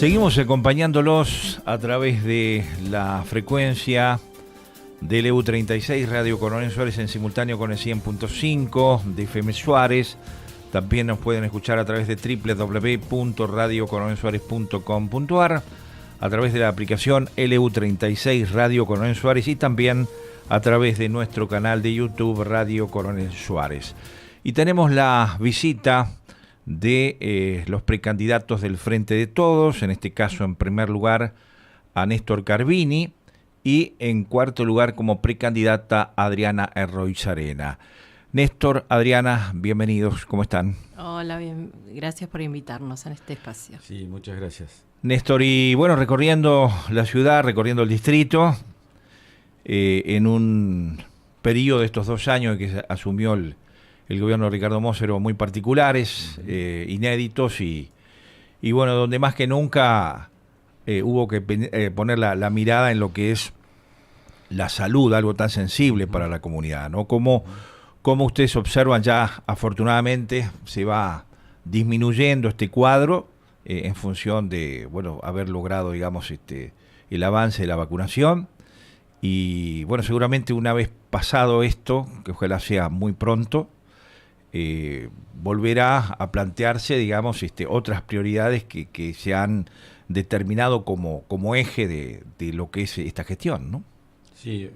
Seguimos acompañándolos a través de la frecuencia del EU36 Radio Coronel Suárez en simultáneo con el 100.5 de FM Suárez. También nos pueden escuchar a través de www.radiocoronelsuárez.com.ar, a través de la aplicación LU36 Radio Coronel Suárez y también a través de nuestro canal de YouTube Radio Coronel Suárez. Y tenemos la visita de los precandidatos del Frente de Todos, en este caso en primer lugar a Néstor Carbini y en cuarto lugar como precandidata Adriana Erroizarena. Néstor, Adriana, bienvenidos, ¿cómo están? Hola, bien, gracias por invitarnos en este espacio. Sí, muchas gracias. Néstor, y bueno, recorriendo la ciudad, recorriendo el distrito, en un periodo de estos 2 años que asumió el gobierno de Ricardo Móssero muy particulares, inéditos y bueno, donde más que nunca hubo que poner la mirada en lo que es la salud, algo tan sensible para la comunidad, ¿no? Como ustedes observan, ya afortunadamente se va disminuyendo este cuadro en función de, bueno, haber logrado, digamos, el avance de la vacunación. Y bueno, seguramente una vez pasado esto, que ojalá sea muy pronto, volverá a plantearse, digamos, otras prioridades que se han determinado como eje de lo que es esta gestión, ¿no? Sí,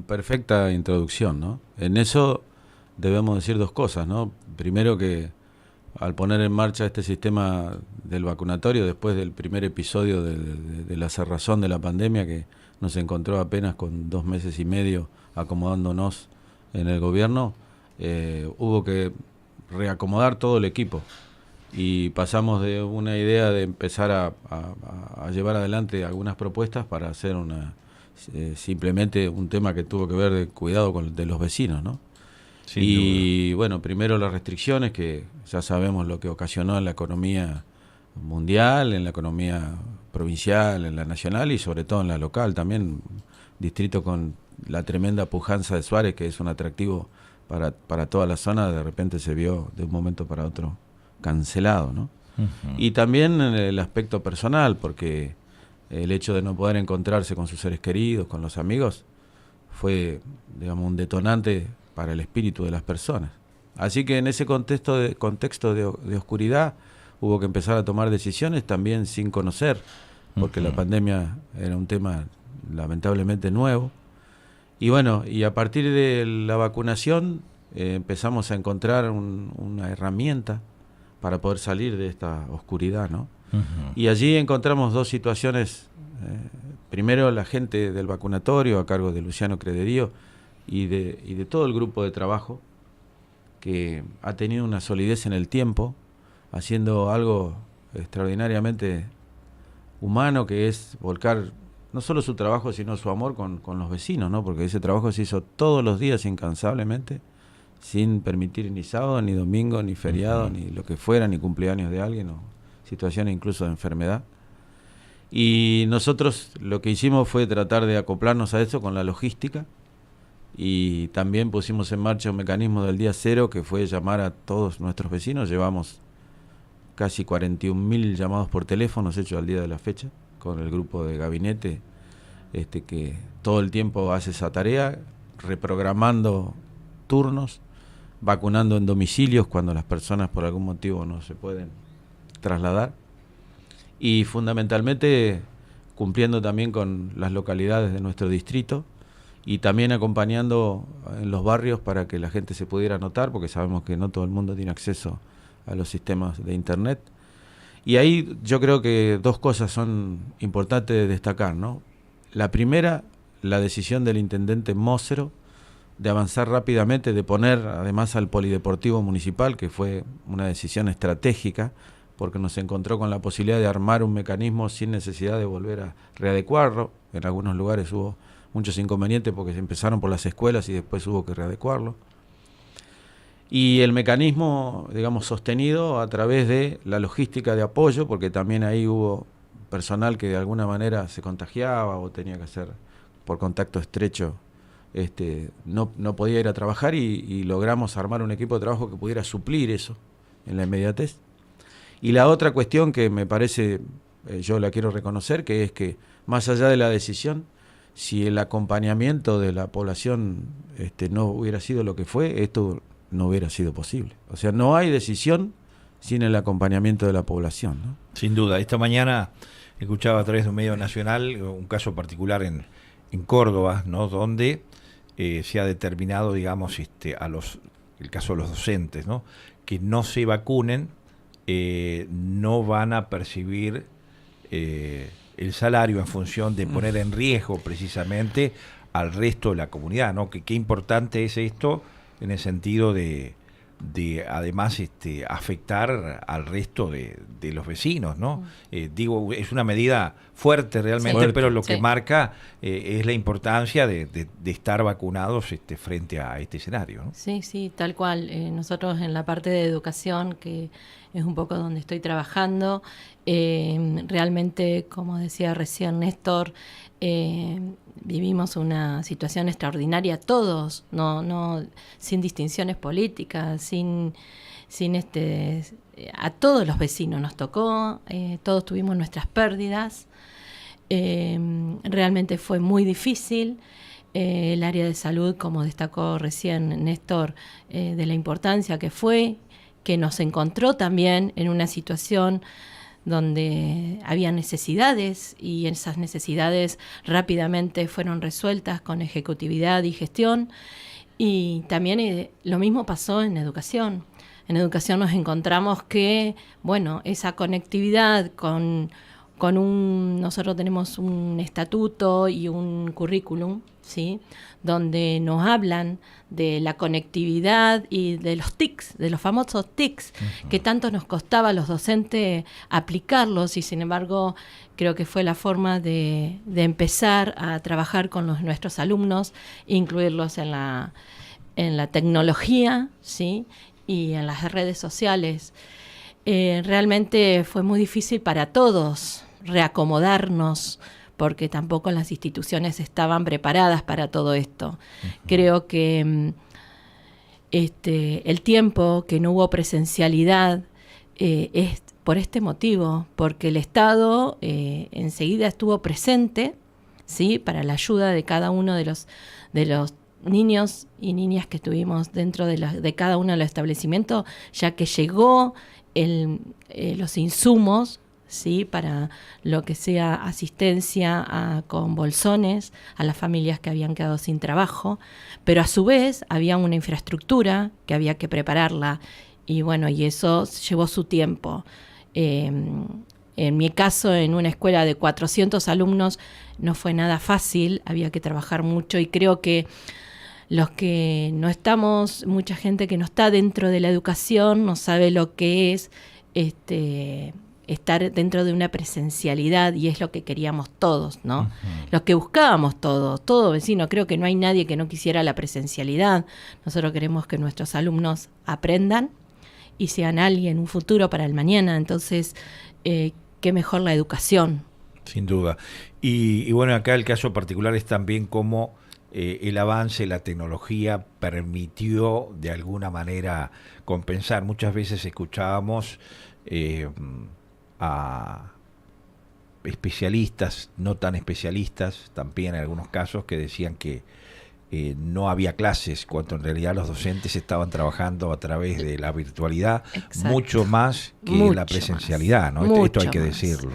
perfecta introducción, ¿no? En eso debemos decir 2 cosas, ¿no? Primero, que al poner en marcha este sistema del vacunatorio, después del primer episodio de la cerrazón de la pandemia, que nos encontró apenas con 2 meses y medio acomodándonos en el gobierno, hubo que reacomodar todo el equipo y pasamos de una idea de empezar a llevar adelante algunas propuestas para hacer simplemente un tema que tuvo que ver de cuidado de los vecinos, ¿no? Sin y duda. bueno, primero las restricciones, que ya sabemos lo que ocasionó en la economía mundial, en la economía provincial, en la nacional y sobre todo en la local también, distrito con la tremenda pujanza de Suárez, que es un atractivo para toda la zona, de repente se vio de un momento para otro cancelado, ¿no? Uh-huh. Y también en el aspecto personal, porque el hecho de no poder encontrarse con sus seres queridos, con los amigos, fue, digamos, un detonante para el espíritu de las personas. Así que en ese contexto de oscuridad hubo que empezar a tomar decisiones también sin conocer, porque la pandemia era un tema lamentablemente nuevo. Y bueno, y a partir de la vacunación empezamos a encontrar una herramienta para poder salir de esta oscuridad, ¿no? Uh-huh. Y allí encontramos 2 situaciones. Primero, la gente del vacunatorio a cargo de Luciano Crederío y de todo el grupo de trabajo, que ha tenido una solidez en el tiempo, haciendo algo extraordinariamente humano, que es volcar no solo su trabajo, sino su amor con los vecinos, ¿no? Porque ese trabajo se hizo todos los días incansablemente, sin permitir ni sábado, ni domingo, ni feriado, ni lo que fuera, ni cumpleaños de alguien, o situaciones incluso de enfermedad. Y nosotros lo que hicimos fue tratar de acoplarnos a eso con la logística, y también pusimos en marcha un mecanismo del día cero, que fue llamar a todos nuestros vecinos. Llevamos casi 41.000 llamados por teléfono hechos al día de la fecha, con el grupo de gabinete, que todo el tiempo hace esa tarea, reprogramando turnos, vacunando en domicilios cuando las personas por algún motivo no se pueden trasladar, y fundamentalmente cumpliendo también con las localidades de nuestro distrito, y también acompañando en los barrios para que la gente se pudiera anotar, porque sabemos que no todo el mundo tiene acceso a los sistemas de internet. Y ahí yo creo que 2 cosas son importantes de destacar, ¿no? La primera, la decisión del intendente Móssero de avanzar rápidamente, de poner además al polideportivo municipal, que fue una decisión estratégica, porque nos encontró con la posibilidad de armar un mecanismo sin necesidad de volver a readecuarlo. En algunos lugares hubo muchos inconvenientes porque se empezaron por las escuelas y después hubo que readecuarlo. Y el mecanismo, digamos, sostenido a través de la logística de apoyo, porque también ahí hubo personal que de alguna manera se contagiaba o tenía que hacer por contacto estrecho, no podía ir a trabajar, y logramos armar un equipo de trabajo que pudiera suplir eso en la inmediatez. Y la otra cuestión que me parece yo la quiero reconocer, que es que más allá de la decisión, si el acompañamiento de la población no hubiera sido lo que fue, esto no hubiera sido posible. O sea, no hay decisión sin el acompañamiento de la población, ¿no? Sin duda. Esta mañana escuchaba a través de un medio nacional un caso particular en Córdoba, ¿no? Donde se ha determinado, digamos, el caso de los docentes, ¿no? Que no se vacunen, no van a percibir el salario en función de poner en riesgo precisamente al resto de la comunidad, ¿no? Qué importante es esto en el sentido de además afectar al resto de los vecinos, ¿no? Digo, es una medida fuerte realmente, sí, pero lo que sí. marca es la importancia de estar vacunados frente a este escenario, ¿no? Sí, sí, tal cual. Nosotros en la parte de educación, que es un poco donde estoy trabajando, realmente, como decía recién Néstor, vivimos una situación extraordinaria todos, no sin distinciones políticas, sin a todos los vecinos nos tocó, todos tuvimos nuestras pérdidas. Realmente fue muy difícil. El área de salud, como destacó recién Néstor, de la importancia que fue, que nos encontró también en una situación donde había necesidades, y esas necesidades rápidamente fueron resueltas con ejecutividad y gestión. Y también lo mismo pasó en educación. En educación nos encontramos que, bueno, esa conectividad nosotros tenemos un estatuto y un currículum, ¿sí?, donde nos hablan de la conectividad y de los TICs, de los famosos TICs, que tanto nos costaba a los docentes aplicarlos, y sin embargo creo que fue la forma de empezar a trabajar con nuestros alumnos, incluirlos en la tecnología, ¿sí?, y en las redes sociales. Realmente fue muy difícil para todos reacomodarnos, porque tampoco las instituciones estaban preparadas para todo esto. Creo que el tiempo que no hubo presencialidad es por este motivo, porque el Estado enseguida estuvo presente, ¿sí?, para la ayuda de cada uno de los niños y niñas que estuvimos dentro de cada uno de los establecimientos, ya que llegó los insumos, ¿sí?, para lo que sea asistencia con bolsones a las familias que habían quedado sin trabajo, pero a su vez había una infraestructura que había que prepararla, y bueno, y eso llevó su tiempo. En mi caso, en una escuela de 400 alumnos, no fue nada fácil, había que trabajar mucho, y creo que los que no estamos, mucha gente que no está dentro de la educación no sabe lo que es estar dentro de una presencialidad, y es lo que queríamos todos, ¿no? Uh-huh. Lo que buscábamos todo vecino. Creo que no hay nadie que no quisiera la presencialidad. Nosotros queremos que nuestros alumnos aprendan y sean alguien, un futuro para el mañana. Entonces, qué mejor la educación. Sin duda. Y bueno, acá el caso particular es también cómo el avance, la tecnología permitió de alguna manera compensar. Muchas veces escuchábamos a especialistas, no tan especialistas, también en algunos casos, que decían que no había clases, cuando en realidad los docentes estaban trabajando a través de la virtualidad. Exacto. Mucho más que la presencialidad, ¿no? Esto hay que decirlo.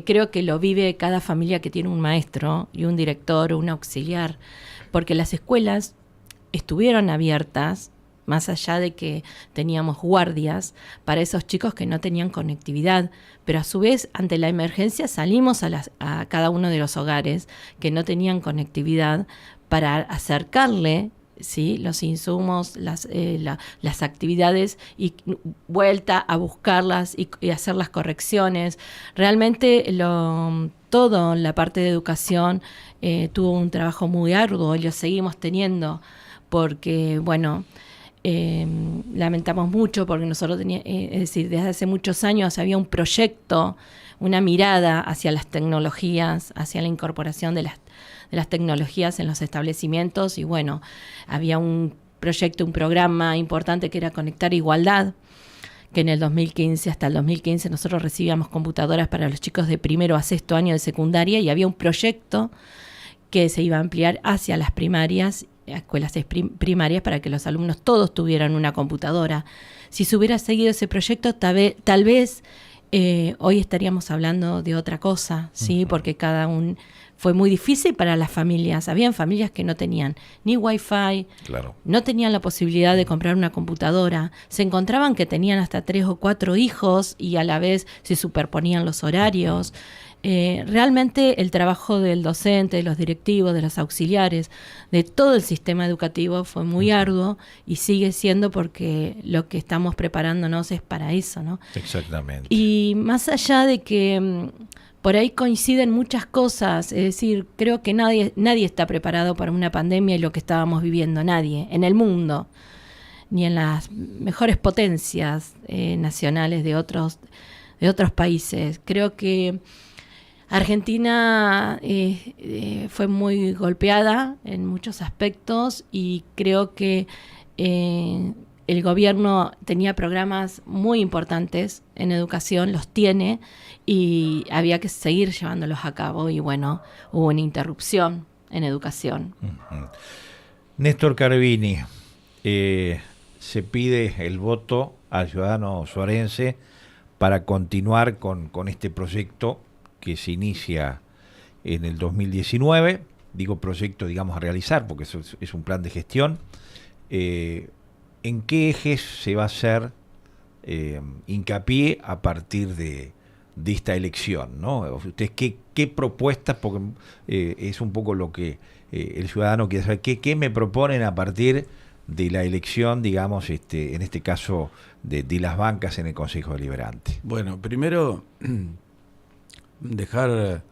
Creo que lo vive cada familia que tiene un maestro y un director o un auxiliar, porque las escuelas estuvieron abiertas, más allá de que teníamos guardias para esos chicos que no tenían conectividad, pero a su vez, ante la emergencia, salimos a cada uno de los hogares que no tenían conectividad para acercarle, ¿sí?, los insumos, las actividades, y vuelta a buscarlas y hacer las correcciones. Realmente todo la parte de educación tuvo un trabajo muy arduo, y lo seguimos teniendo, porque, bueno, lamentamos mucho, porque nosotros es decir, desde hace muchos años había un proyecto, una mirada hacia las tecnologías, hacia la incorporación de las tecnologías en los establecimientos, y bueno, había un proyecto, un programa importante que era Conectar Igualdad, que en el 2015, hasta el 2015, nosotros recibíamos computadoras para los chicos de primero a sexto año de secundaria, y había un proyecto que se iba a ampliar hacia las primarias, escuelas primarias, para que los alumnos todos tuvieran una computadora. Si se hubiera seguido ese proyecto, tal vez hoy estaríamos hablando de otra cosa, ¿sí? Porque fue muy difícil para las familias. Habían familias que no tenían ni wifi, claro, no tenían la posibilidad de comprar una computadora, se encontraban que tenían hasta 3 o 4 hijos y a la vez se superponían los horarios. Realmente el trabajo del docente, de los directivos, de los auxiliares, de todo el sistema educativo fue muy arduo, y sigue siendo, porque lo que estamos preparándonos es para eso, ¿no? Exactamente. Y más allá de que por ahí coinciden muchas cosas, es decir, creo que nadie está preparado para una pandemia y lo que estábamos viviendo, nadie, en el mundo, ni en las mejores potencias nacionales de otros países. Creo que Argentina fue muy golpeada en muchos aspectos, y creo que el gobierno tenía programas muy importantes en educación, los tiene, y había que seguir llevándolos a cabo, y bueno, hubo una interrupción en educación. Néstor Carabini, se pide el voto al ciudadano suarense para continuar con este proyecto que se inicia en el 2019, digo proyecto, digamos, a realizar, porque eso es un plan de gestión. ¿En qué ejes se va a hacer hincapié a partir de esta elección, ¿no? ¿Ustedes qué propuestas, porque es un poco lo que el ciudadano quiere saber, qué me proponen a partir de la elección, digamos, en este caso de las bancas en el Consejo Deliberante? Bueno, primero dejar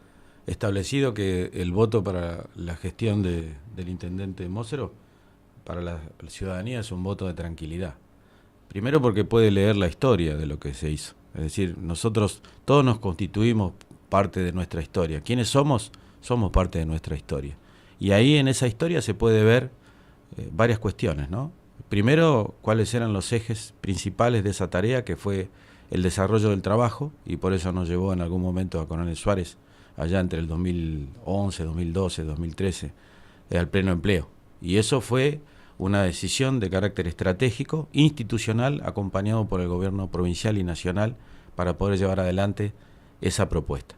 establecido que el voto para la gestión del intendente Mosero para la ciudadanía es un voto de tranquilidad. Primero porque puede leer la historia de lo que se hizo. Es decir, nosotros todos nos constituimos parte de nuestra historia. ¿Quiénes somos? Somos parte de nuestra historia. Y ahí en esa historia se puede ver varias cuestiones, ¿no? Primero, cuáles eran los ejes principales de esa tarea, que fue el desarrollo del trabajo, y por eso nos llevó en algún momento a Coronel Suárez, allá entre el 2011, 2012, 2013, al pleno empleo. Y eso fue una decisión de carácter estratégico, institucional, acompañado por el gobierno provincial y nacional, para poder llevar adelante esa propuesta.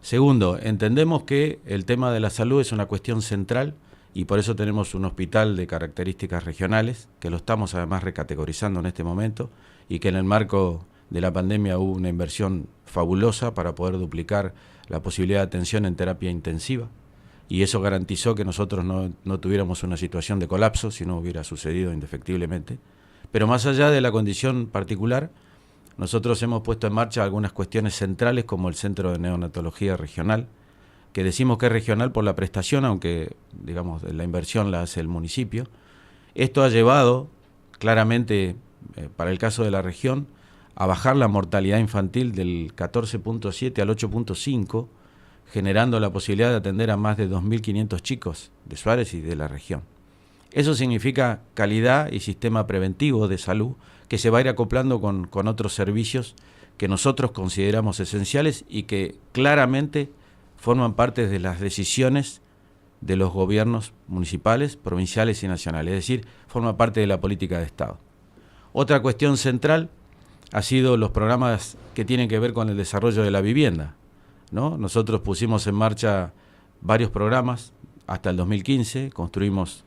Segundo, entendemos que el tema de la salud es una cuestión central, y por eso tenemos un hospital de características regionales, que lo estamos además recategorizando en este momento, y que en el marco de la pandemia hubo una inversión fabulosa para poder duplicar la posibilidad de atención en terapia intensiva, y eso garantizó que nosotros no tuviéramos una situación de colapso si no hubiera sucedido indefectiblemente. Pero más allá de la condición particular, nosotros hemos puesto en marcha algunas cuestiones centrales, como el Centro de Neonatología Regional, que decimos que es regional por la prestación, aunque digamos la inversión la hace el municipio. Esto ha llevado claramente, para el caso de la región, a bajar la mortalidad infantil del 14.7 al 8.5, generando la posibilidad de atender a más de 2.500 chicos de Suárez y de la región. Eso significa calidad y sistema preventivo de salud que se va a ir acoplando con otros servicios que nosotros consideramos esenciales y que claramente forman parte de las decisiones de los gobiernos municipales, provinciales y nacionales, es decir, forma parte de la política de Estado. Otra cuestión central ha sido los programas que tienen que ver con el desarrollo de la vivienda, ¿no? Nosotros pusimos en marcha varios programas hasta el 2015, construimos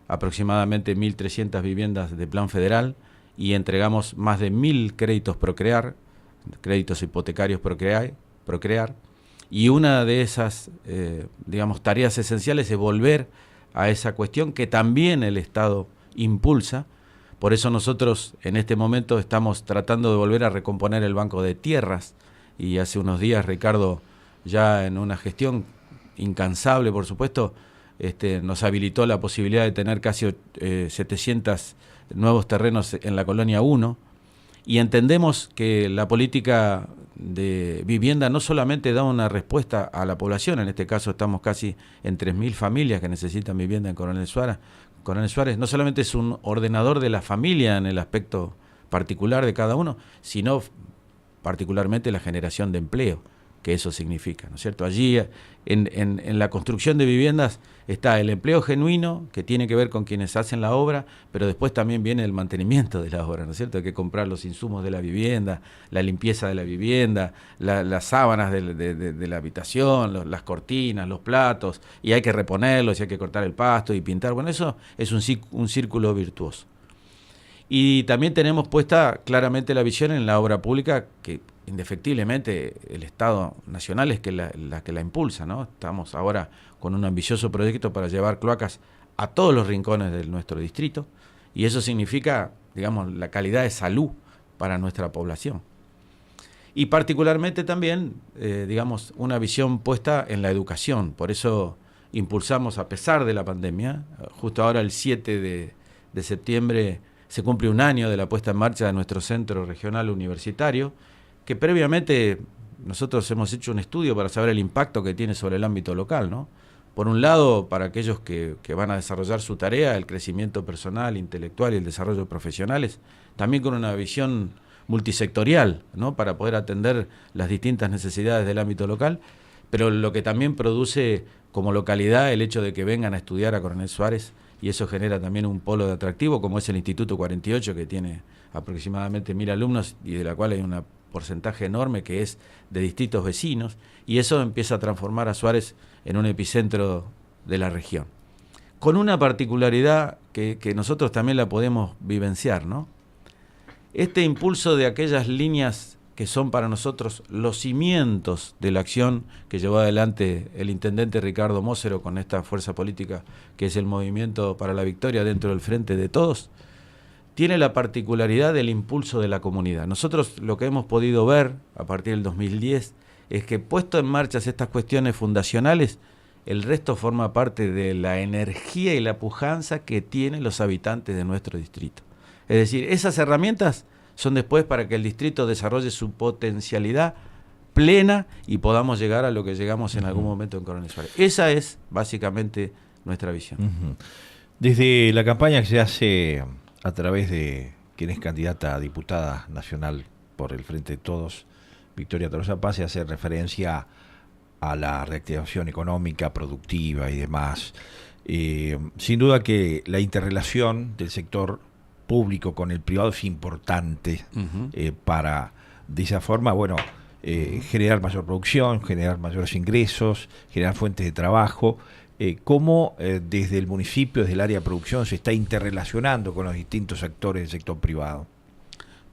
aproximadamente 1.300 viviendas de plan federal y entregamos más de 1.000 créditos Procrear, créditos hipotecarios Procrear, y una de esas tareas esenciales es volver a esa cuestión que también el Estado impulsa. Por eso nosotros en este momento estamos tratando de volver a recomponer el banco de tierras, y hace unos días Ricardo, ya en una gestión incansable por supuesto, nos habilitó la posibilidad de tener casi 700 nuevos terrenos en la Colonia 1, y entendemos que la política de vivienda no solamente da una respuesta a la población, en este caso estamos casi en 3.000 familias que necesitan vivienda en Coronel Suárez, no solamente es un ordenador de la familia en el aspecto particular de cada uno, sino particularmente la generación de empleo que eso significa, ¿no es cierto? Allí en la construcción de viviendas está el empleo genuino, que tiene que ver con quienes hacen la obra, pero después también viene el mantenimiento de la obra, ¿no es cierto? Hay que comprar los insumos de la vivienda, la limpieza de la vivienda, las sábanas de la habitación, las cortinas, los platos, y hay que reponerlos, y hay que cortar el pasto y pintar. Bueno, eso es un círculo virtuoso. Y también tenemos puesta claramente la visión en la obra pública, que indefectiblemente el Estado Nacional es la que la impulsa, ¿no? Estamos ahora con un ambicioso proyecto para llevar cloacas a todos los rincones de nuestro distrito, y eso significa, digamos, la calidad de salud para nuestra población. Y particularmente también, digamos, una visión puesta en la educación. Por eso impulsamos, a pesar de la pandemia, justo ahora el 7 de septiembre se cumple un año de la puesta en marcha de nuestro centro regional universitario, que previamente nosotros hemos hecho un estudio para saber el impacto que tiene sobre el ámbito local, ¿no? Por un lado, para aquellos que van a desarrollar su tarea, el crecimiento personal, intelectual y el desarrollo de profesionales, también con una visión multisectorial, ¿no? Para poder atender las distintas necesidades del ámbito local, pero lo que también produce como localidad el hecho de que vengan a estudiar a Coronel Suárez, y eso genera también un polo de atractivo, como es el Instituto 48, que tiene aproximadamente 1000 alumnos y de la cual hay un porcentaje enorme que es de distritos vecinos, y eso empieza a transformar a Suárez en un epicentro de la región. Con una particularidad que nosotros también la podemos vivenciar, ¿no? Este impulso de aquellas líneas que son para nosotros los cimientos de la acción que llevó adelante el intendente Ricardo Mósero con esta fuerza política que es el Movimiento para la Victoria dentro del Frente de Todos, tiene la particularidad del impulso de la comunidad. Nosotros lo que hemos podido ver a partir del 2010 es que, puesto en marcha estas cuestiones fundacionales, el resto forma parte de la energía y la pujanza que tienen los habitantes de nuestro distrito. Es decir, esas herramientas son después para que el distrito desarrolle su potencialidad plena y podamos llegar a lo que llegamos en algún momento en Coronel Suárez. Esa es básicamente nuestra visión. Desde la campaña que se hace a través de quien es candidata a diputada nacional por el Frente de Todos, Victoria Tolosa Paz, se hace referencia a la reactivación económica, productiva y demás. Sin duda que la interrelación del sector público con el privado es importante para, de esa forma, bueno, generar mayor producción, generar mayores ingresos, generar fuentes de trabajo. ¿Cómo desde el municipio, desde el área de producción, se está interrelacionando con los distintos actores del sector privado?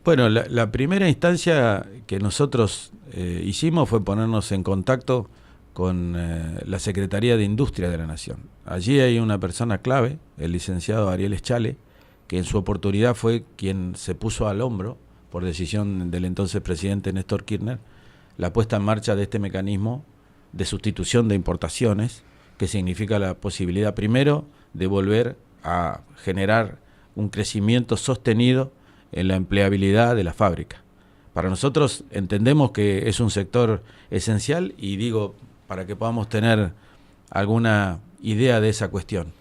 Bueno, la primera instancia que nosotros hicimos fue ponernos en contacto con la Secretaría de Industria de la Nación. Allí hay una persona clave, el licenciado Ariel Eschale, que en su oportunidad fue quien se puso al hombro, por decisión del entonces presidente Néstor Kirchner, la puesta en marcha de este mecanismo de sustitución de importaciones, que significa la posibilidad primero de volver a generar un crecimiento sostenido en la empleabilidad de la fábrica. Para nosotros entendemos que es un sector esencial y digo, para que podamos tener alguna idea de esa cuestión.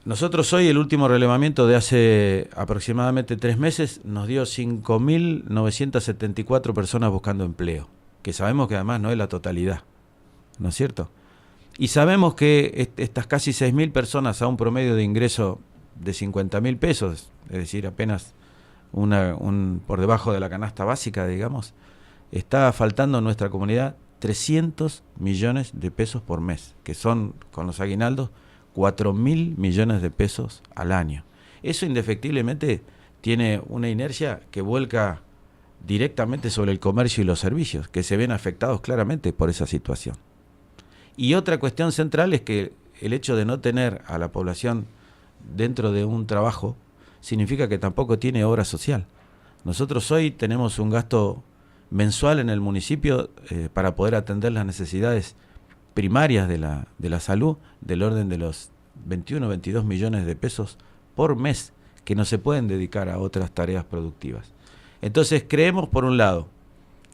Nosotros hoy, el último relevamiento de hace aproximadamente 3 meses, nos dio 5.974 personas buscando empleo, que sabemos que además no es la totalidad, ¿no es cierto? Y sabemos que estas casi 6.000 personas a un promedio de ingreso de 50.000 pesos, es decir, apenas por debajo de la canasta básica, digamos, está faltando en nuestra comunidad 300 millones de pesos por mes, que son, con los aguinaldos, 4.000 millones de pesos al año. Eso indefectiblemente tiene una inercia que vuelca directamente sobre el comercio y los servicios, que se ven afectados claramente por esa situación. Y otra cuestión central es que el hecho de no tener a la población dentro de un trabajo significa que tampoco tiene obra social. Nosotros hoy tenemos un gasto mensual en el municipio para poder atender las necesidades primarias de la salud del orden de los 21 o 22 millones de pesos por mes que no se pueden dedicar a otras tareas productivas. Entonces creemos, por un lado,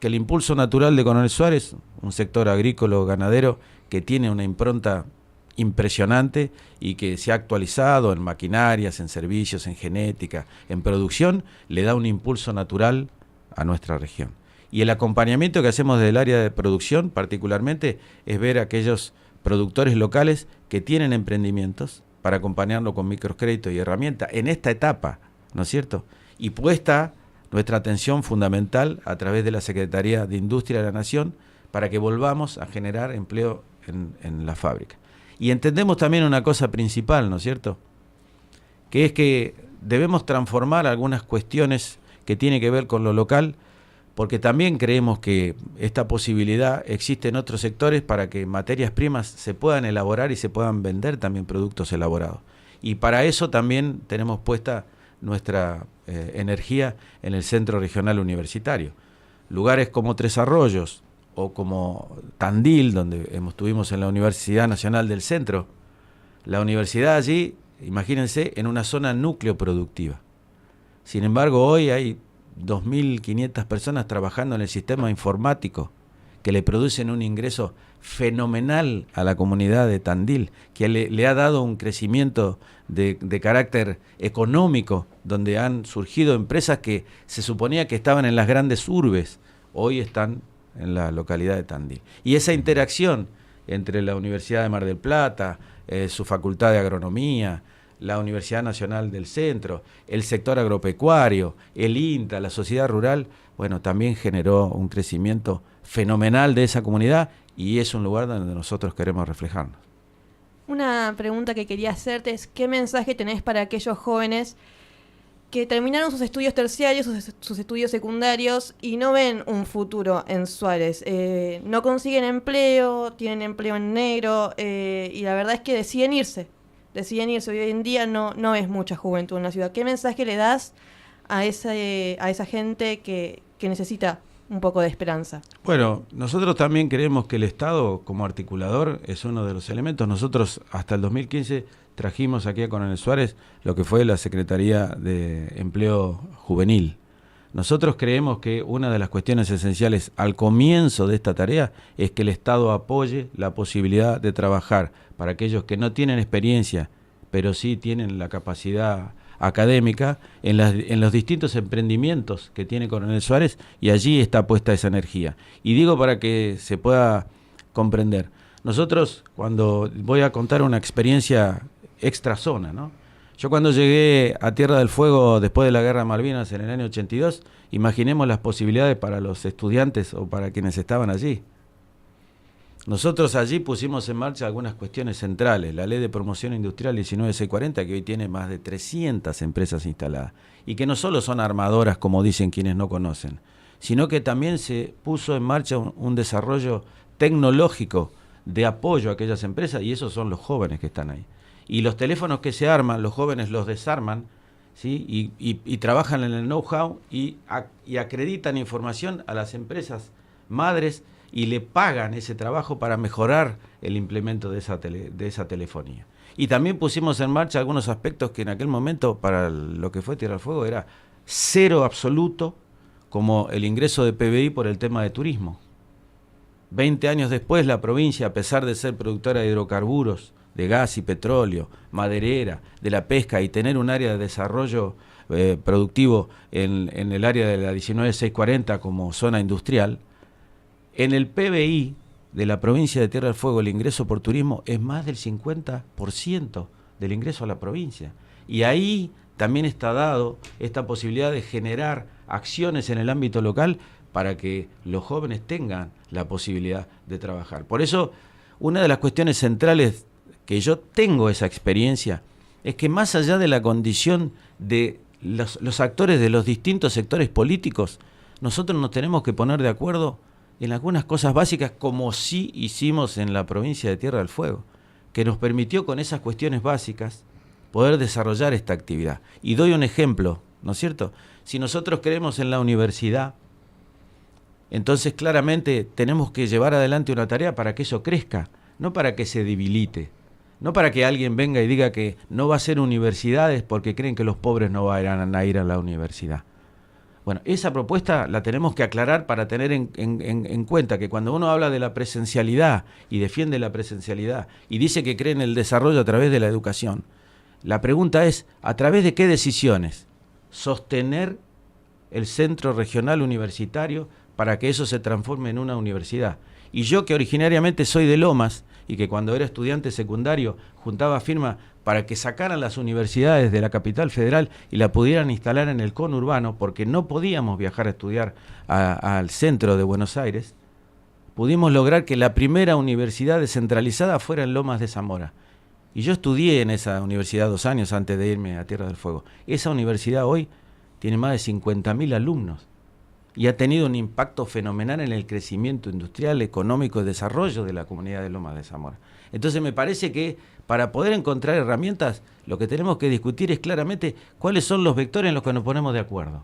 que el impulso natural de Coronel Suárez, un sector agrícola ganadero que tiene una impronta impresionante y que se ha actualizado en maquinarias, en servicios, en genética, en producción, le da un impulso natural a nuestra región. Y el acompañamiento que hacemos del área de producción, particularmente, es ver a aquellos productores locales que tienen emprendimientos para acompañarlo con microcrédito y herramientas en esta etapa, ¿no es cierto? Y puesta nuestra atención fundamental a través de la Secretaría de Industria de la Nación para que volvamos a generar empleo en la fábrica. Y entendemos también una cosa principal, ¿no es cierto?, que es que debemos transformar algunas cuestiones que tienen que ver con lo local, porque también creemos que esta posibilidad existe en otros sectores para que materias primas se puedan elaborar y se puedan vender también productos elaborados. Y para eso también tenemos puesta nuestra energía en el Centro Regional Universitario. Lugares como Tres Arroyos o como Tandil, donde estuvimos en la Universidad Nacional del Centro, la universidad allí, imagínense, en una zona núcleo productiva. Sin embargo, hoy hay 2.500 personas trabajando en el sistema informático que le producen un ingreso fenomenal a la comunidad de Tandil, que le ha dado un crecimiento de carácter económico, donde han surgido empresas que se suponía que estaban en las grandes urbes, hoy están en la localidad de Tandil. Y esa interacción entre la Universidad de Mar del Plata, su Facultad de Agronomía, la Universidad Nacional del Centro, el sector agropecuario, el INTA, la sociedad rural, bueno, también generó un crecimiento fenomenal de esa comunidad y es un lugar donde nosotros queremos reflejarnos. Una pregunta que quería hacerte es, ¿qué mensaje tenés para aquellos jóvenes que terminaron sus estudios terciarios, sus estudios secundarios y no ven un futuro en Suárez? No consiguen empleo, tienen empleo en negro y la verdad es que deciden irse. Hoy en día no es mucha juventud en la ciudad. ¿Qué mensaje le das a esa gente que necesita un poco de esperanza? Bueno, nosotros también creemos que el Estado como articulador es uno de los elementos. Nosotros hasta el 2015 trajimos aquí a Coronel Suárez lo que fue la Secretaría de Empleo Juvenil. Nosotros creemos que una de las cuestiones esenciales al comienzo de esta tarea es que el Estado apoye la posibilidad de trabajar para aquellos que no tienen experiencia, pero sí tienen la capacidad académica en los distintos emprendimientos que tiene Coronel Suárez, y allí está puesta esa energía. Y digo para que se pueda comprender. Nosotros, cuando voy a contar una experiencia extra zona, ¿no? Yo cuando llegué a Tierra del Fuego después de la Guerra de Malvinas en el año 82, imaginemos las posibilidades para los estudiantes o para quienes estaban allí. Nosotros allí pusimos en marcha algunas cuestiones centrales, la Ley de Promoción Industrial 19640, que hoy tiene más de 300 empresas instaladas, y que no solo son armadoras, como dicen quienes no conocen, sino que también se puso en marcha un desarrollo tecnológico de apoyo a aquellas empresas, y esos son los jóvenes que están ahí. Y los teléfonos que se arman, los jóvenes los desarman, ¿sí? y trabajan en el know-how y acreditan información a las empresas madres y le pagan ese trabajo para mejorar el implemento de esa telefonía. Y también pusimos en marcha algunos aspectos que en aquel momento para lo que fue Tierra del Fuego era cero absoluto, como el ingreso de PBI por el tema de turismo. 20 años después la provincia, a pesar de ser productora de hidrocarburos, de gas y petróleo, maderera, de la pesca y tener un área de desarrollo productivo en el área de la 19640 como zona industrial, en el PBI de la provincia de Tierra del Fuego el ingreso por turismo es más del 50% del ingreso a la provincia. Y ahí también está dado esta posibilidad de generar acciones en el ámbito local para que los jóvenes tengan la posibilidad de trabajar. Por eso, una de las cuestiones centrales que yo tengo esa experiencia es que más allá de la condición de los actores de los distintos sectores políticos, nosotros nos tenemos que poner de acuerdo en algunas cosas básicas, como sí hicimos en la provincia de Tierra del Fuego, que nos permitió con esas cuestiones básicas poder desarrollar esta actividad. Y doy un ejemplo, ¿no es cierto? Si nosotros creemos en la universidad, entonces claramente tenemos que llevar adelante una tarea para que eso crezca, no para que se debilite. No para que alguien venga y diga que no va a ser universidades porque creen que los pobres no van a ir a la universidad. Bueno, esa propuesta la tenemos que aclarar para tener en cuenta que cuando uno habla de la presencialidad y defiende la presencialidad y dice que cree en el desarrollo a través de la educación, la pregunta es, ¿a través de qué decisiones sostener el centro regional universitario para que eso se transforme en una universidad? Y yo, que originariamente soy de Lomas y que cuando era estudiante secundario juntaba firmas para que sacaran las universidades de la capital federal y la pudieran instalar en el conurbano, porque no podíamos viajar a estudiar al centro de Buenos Aires, pudimos lograr que la primera universidad descentralizada fuera en Lomas de Zamora. Y yo estudié en esa universidad 2 años antes de irme a Tierra del Fuego. Esa universidad hoy tiene más de 50.000 alumnos y ha tenido un impacto fenomenal en el crecimiento industrial, económico y desarrollo de la comunidad de Lomas de Zamora. Entonces me parece que para poder encontrar herramientas, lo que tenemos que discutir es claramente cuáles son los vectores en los que nos ponemos de acuerdo.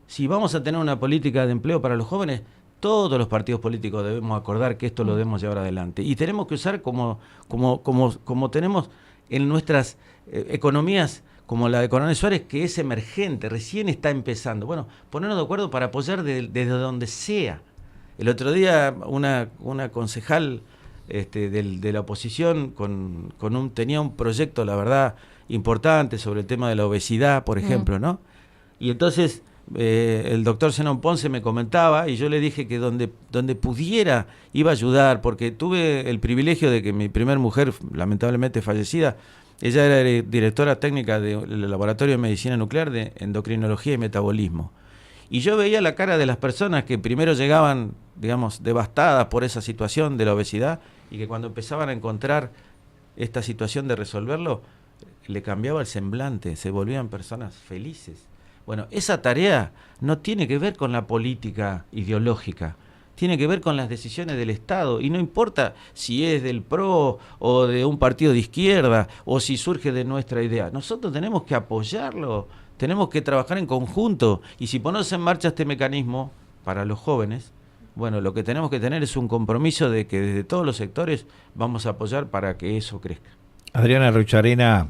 Si vamos a tener una política de empleo para los jóvenes, todos los partidos políticos debemos acordar que esto lo debemos llevar adelante. Y tenemos que usar como tenemos en nuestras economías, como la de Coronel Suárez, que es emergente, recién está empezando. Bueno, ponernos de acuerdo para apoyar desde donde sea. El otro día una concejal de la oposición tenía un proyecto, la verdad, importante sobre el tema de la obesidad, por ejemplo, ¿no? Y entonces el doctor Zenón Ponce me comentaba y yo le dije que donde pudiera iba a ayudar, porque tuve el privilegio de que mi primer mujer, lamentablemente fallecida, ella era directora técnica del Laboratorio de Medicina Nuclear de Endocrinología y Metabolismo. Y yo veía la cara de las personas que primero llegaban, digamos, devastadas por esa situación de la obesidad y que cuando empezaban a encontrar esta situación de resolverlo, le cambiaba el semblante, se volvían personas felices. Bueno, esa tarea no tiene que ver con la política ideológica, tiene que ver con las decisiones del Estado, y no importa si es del PRO o de un partido de izquierda o si surge de nuestra idea. Nosotros tenemos que apoyarlo, tenemos que trabajar en conjunto, y si ponemos en marcha este mecanismo para los jóvenes, bueno, lo que tenemos que tener es un compromiso de que desde todos los sectores vamos a apoyar para que eso crezca. Adriana Rucharena,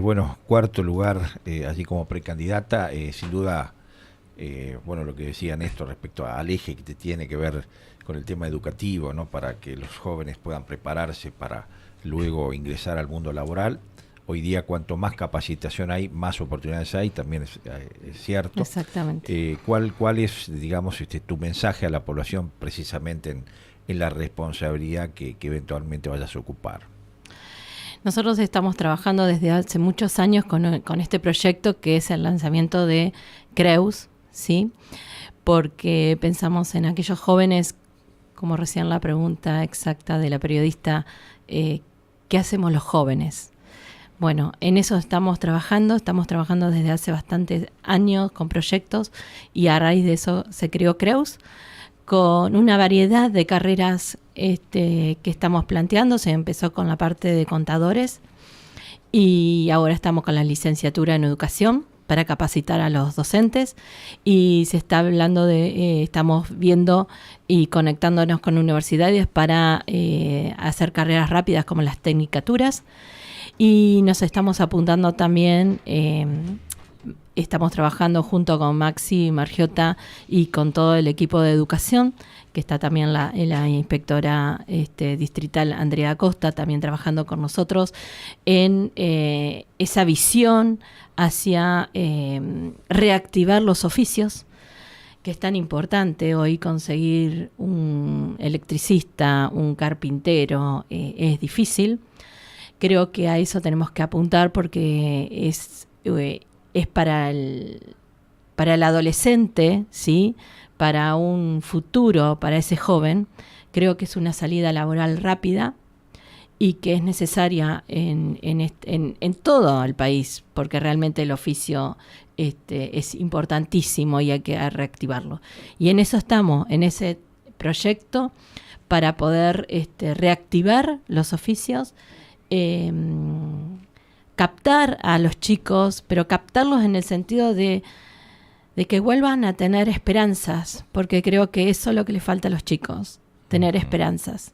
bueno, 4º lugar, allí como precandidata, sin duda, bueno, lo que decía Néstor respecto al eje que tiene que ver con el tema educativo, ¿no? Para que los jóvenes puedan prepararse para luego ingresar al mundo laboral. Hoy día, cuanto más capacitación hay, más oportunidades hay, también es cierto. Exactamente. ¿Cuál es, digamos, tu mensaje a la población precisamente en la responsabilidad que eventualmente vayas a ocupar? Nosotros estamos trabajando desde hace muchos años con este proyecto que es el lanzamiento de CREUS, ¿sí? Porque pensamos en aquellos jóvenes, como recién la pregunta exacta de la periodista, ¿qué hacemos los jóvenes? Bueno, en eso estamos trabajando desde hace bastantes años con proyectos, y a raíz de eso se creó CREUS, con una variedad de carreras que estamos planteando. Se empezó con la parte de contadores y ahora estamos con la licenciatura en educación para capacitar a los docentes, y se está hablando estamos viendo y conectándonos con universidades para hacer carreras rápidas como las tecnicaturas, y nos estamos apuntando también. Estamos trabajando junto con Maxi Margiota y con todo el equipo de educación, que está también la inspectora distrital Andrea Acosta, también trabajando con nosotros en esa visión hacia reactivar los oficios, que es tan importante hoy. Conseguir un electricista, un carpintero, es difícil. Creo que a eso tenemos que apuntar, porque es para el adolescente, ¿sí? Para un futuro, para ese joven. Creo que es una salida laboral rápida y que es necesaria en todo el país, porque realmente el oficio es importantísimo y hay que reactivarlo. Y en eso estamos, en ese proyecto, para poder reactivar los oficios, captar a los chicos, pero captarlos en el sentido de que vuelvan a tener esperanzas, porque creo que eso es lo que le falta a los chicos, tener esperanzas.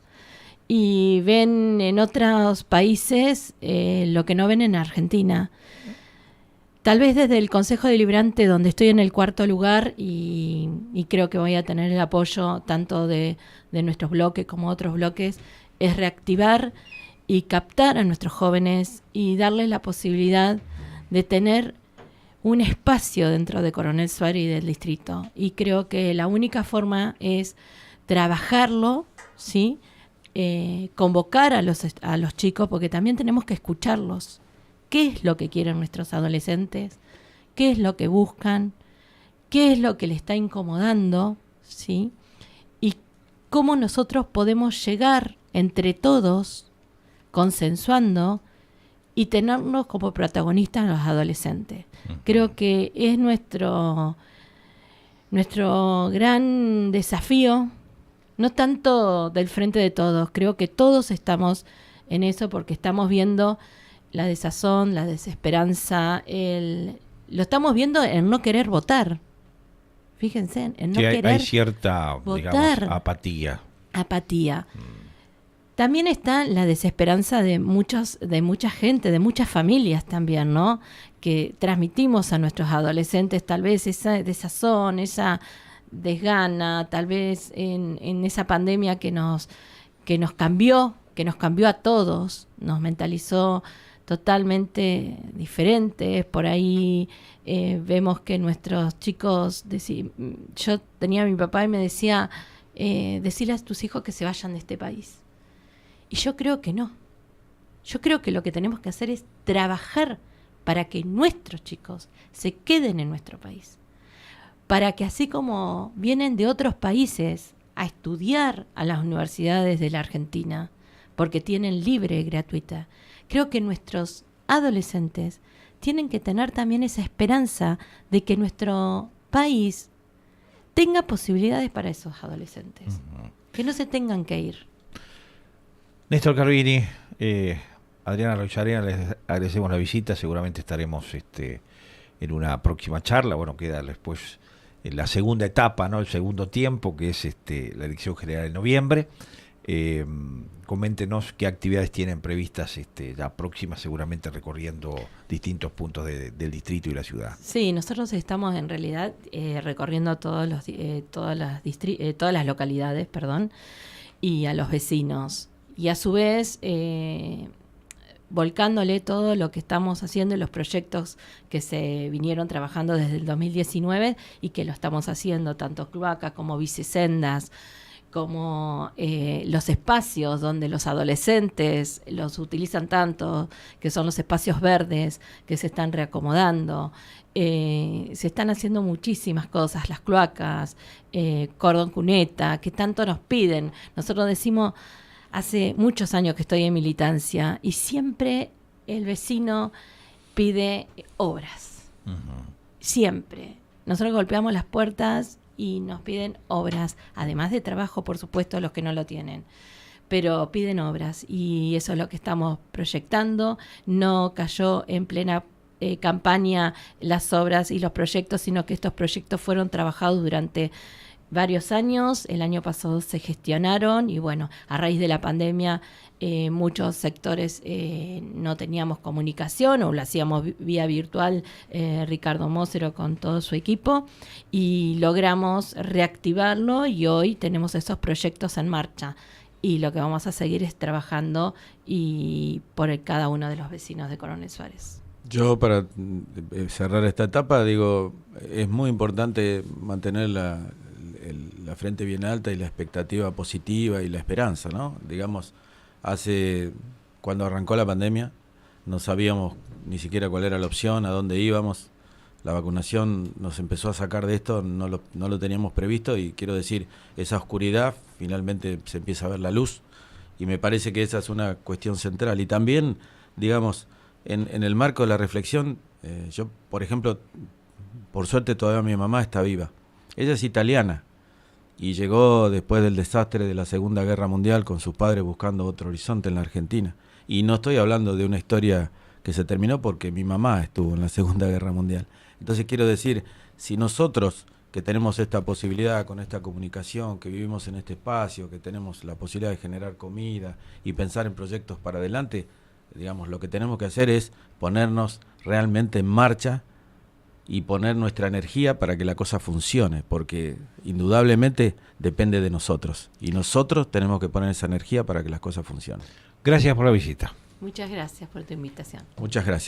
Y ven en otros países lo que no ven en Argentina. Tal vez desde el Consejo Deliberante, donde estoy en el 4º lugar, y creo que voy a tener el apoyo tanto de nuestros bloques como otros bloques, es reactivar y captar a nuestros jóvenes y darles la posibilidad de tener un espacio dentro de Coronel Suárez y del distrito. Y creo que la única forma es trabajarlo, ¿sí? Convocar a los chicos, porque también tenemos que escucharlos. ¿Qué es lo que quieren nuestros adolescentes? ¿Qué es lo que buscan? ¿Qué es lo que les está incomodando? ¿Sí? Y cómo nosotros podemos llegar entre todos, consensuando, y tenernos como protagonistas a los adolescentes. Creo que es nuestro gran desafío, no tanto del Frente de Todos, creo que todos estamos en eso porque estamos viendo la desazón, la desesperanza, lo estamos viendo en no querer votar. Fíjense, en no querer hay cierta, votar. Digamos, Apatía. También está la desesperanza de mucha gente, de muchas familias también, ¿no? Que transmitimos a nuestros adolescentes tal vez esa desazón, esa desgana, tal vez en esa pandemia que nos cambió a todos, nos mentalizó totalmente diferentes. Por ahí vemos que nuestros chicos, yo tenía a mi papá y me decía, decirle a tus hijos que se vayan de este país. Y yo creo que no. Yo creo que lo que tenemos que hacer es trabajar para que nuestros chicos se queden en nuestro país. Para que así como vienen de otros países a estudiar a las universidades de la Argentina, porque tienen libre y gratuita, creo que nuestros adolescentes tienen que tener también esa esperanza de que nuestro país tenga posibilidades para esos adolescentes. Que no se tengan que ir. Néstor Carvini, Adriana Roicharena, les agradecemos la visita. Seguramente estaremos en una próxima charla. Bueno, queda después en la segunda etapa, ¿no? El segundo tiempo, que es la elección general en noviembre. Coméntenos qué actividades tienen previstas ya próximas, seguramente recorriendo distintos puntos del distrito y la ciudad. Sí, nosotros estamos en realidad recorriendo todas las localidades, y a los vecinos. Y a su vez, volcándole todo lo que estamos haciendo, los proyectos que se vinieron trabajando desde el 2019 y que lo estamos haciendo, tanto cloacas como bicisendas, como los espacios donde los adolescentes los utilizan tanto, que son los espacios verdes, que se están reacomodando. Se están haciendo muchísimas cosas, las cloacas, cordón cuneta, que tanto nos piden. Nosotros decimos... Hace muchos años que estoy en militancia y siempre el vecino pide obras. Siempre. Nosotros golpeamos las puertas y nos piden obras, además de trabajo, por supuesto, los que no lo tienen. Pero piden obras y eso es lo que estamos proyectando. No cayó en plena campaña las obras y los proyectos, sino que estos proyectos fueron trabajados durante varios años. El año pasado se gestionaron y bueno, a raíz de la pandemia muchos sectores no teníamos comunicación o lo hacíamos vía virtual, Ricardo Mósero con todo su equipo, y logramos reactivarlo y hoy tenemos esos proyectos en marcha y lo que vamos a seguir es trabajando y por cada uno de los vecinos de Coronel Suárez. Yo para cerrar esta etapa digo, es muy importante mantener la frente bien alta y la expectativa positiva y la esperanza, ¿no? Digamos, cuando arrancó la pandemia, no sabíamos ni siquiera cuál era la opción, a dónde íbamos. La vacunación nos empezó a sacar de esto, no lo teníamos previsto y quiero decir, esa oscuridad, finalmente se empieza a ver la luz y me parece que esa es una cuestión central. Y también, digamos, en el marco de la reflexión, yo, por ejemplo, por suerte todavía mi mamá está viva. Ella es italiana y llegó después del desastre de la Segunda Guerra Mundial con sus padres buscando otro horizonte en la Argentina. Y no estoy hablando de una historia que se terminó porque mi mamá estuvo en la Segunda Guerra Mundial. Entonces quiero decir, si nosotros que tenemos esta posibilidad con esta comunicación, que vivimos en este espacio, que tenemos la posibilidad de generar comida y pensar en proyectos para adelante, digamos, lo que tenemos que hacer es ponernos realmente en marcha y poner nuestra energía para que la cosa funcione, porque indudablemente depende de nosotros y nosotros tenemos que poner esa energía para que las cosas funcionen. Gracias por la visita. Muchas gracias por tu invitación. Muchas gracias.